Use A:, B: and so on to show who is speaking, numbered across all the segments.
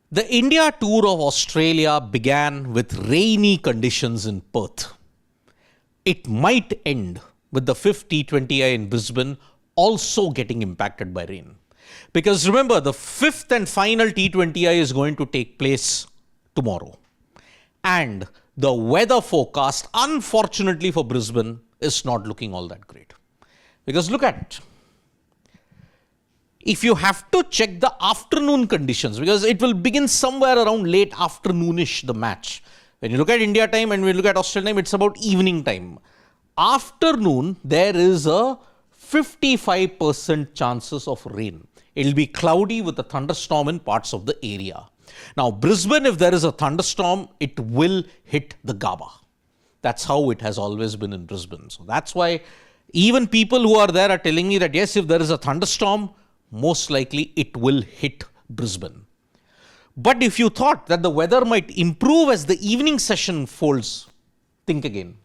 A: The India tour of Australia began with rainy conditions in Perth. It might end with the fifth T20I in Brisbane also getting impacted by rain. Because remember, the fifth and final T20I is going to take place tomorrow. And the weather forecast, unfortunately for Brisbane, is not looking all that great. Because look at it. If you have to check the afternoon conditions, because it will begin somewhere around late afternoonish, the match. When you look at India time and when you look at Australian time, it's about evening time. Afternoon, there is a 55% chances of rain. It will be cloudy with a thunderstorm in parts of the area. Now, Brisbane, if there is a thunderstorm, it will hit the Gabba. That's how it has always been in Brisbane. So that's why even people who are there are telling me that yes, if there is a thunderstorm, most likely it will hit Brisbane. But if you thought that the weather might improve as the evening session folds, think again.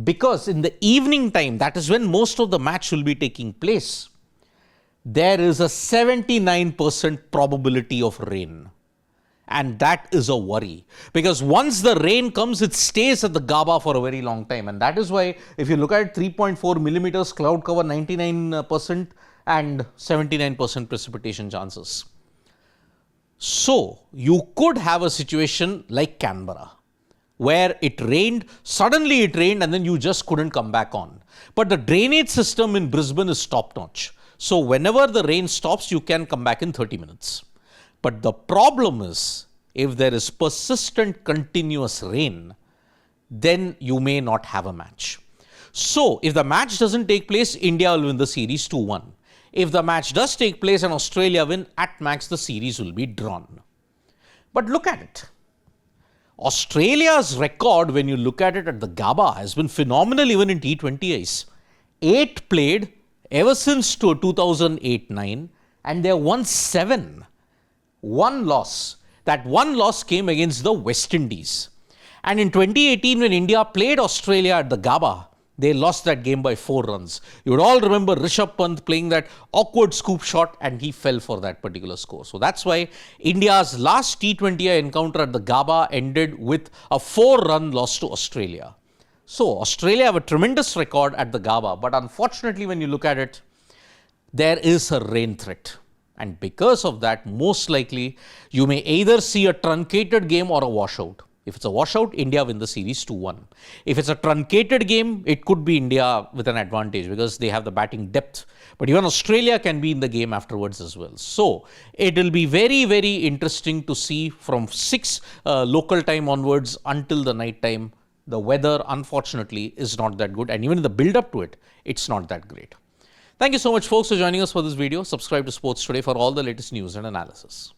A: Because in the evening time, that is when most of the match will be taking place, there is a 79% probability of rain. And that is a worry. Because once the rain comes, it stays at the Gabba for a very long time. And that is why, if you look at 3.4 millimeters cloud cover, 99% and 79% precipitation chances. So, you could have a situation like Canberra, where it rained, suddenly it rained, and then you just couldn't come back on. But the drainage system in Brisbane is top-notch. So, whenever the rain stops, you can come back in 30 minutes. But the problem is, if there is persistent continuous rain, then you may not have a match. So, if the match doesn't take place, India will win the series 2-1. If the match does take place and Australia win, at max the series will be drawn. But look at it. Australia's record, when you look at it at the Gabba, has been phenomenal even in T20Is. 8 played ever since 2008-9 and they won 7. One loss. That one loss came against the West Indies. And in 2018, when India played Australia at the Gabba, they lost that game by 4 runs. You would all remember Rishabh Pant playing that awkward scoop shot and he fell for that particular score. So that's why India's last T20I encounter at the Gabba ended with a 4-run loss to Australia. So Australia have a tremendous record at the Gabba, but unfortunately when you look at it, there is a rain threat. And because of that, most likely you may either see a truncated game or a washout. If it's a washout, India win the series 2-1. If it's a truncated game, it could be India with an advantage because they have the batting depth. But even Australia can be in the game afterwards as well. So it will be very, very interesting to see from 6 local time onwards until the night time. The weather, unfortunately, is not that good. And even in the build-up to it, it's not that great. Thank you so much, folks, for joining us for this video. Subscribe to Sports Today for all the latest news and analysis.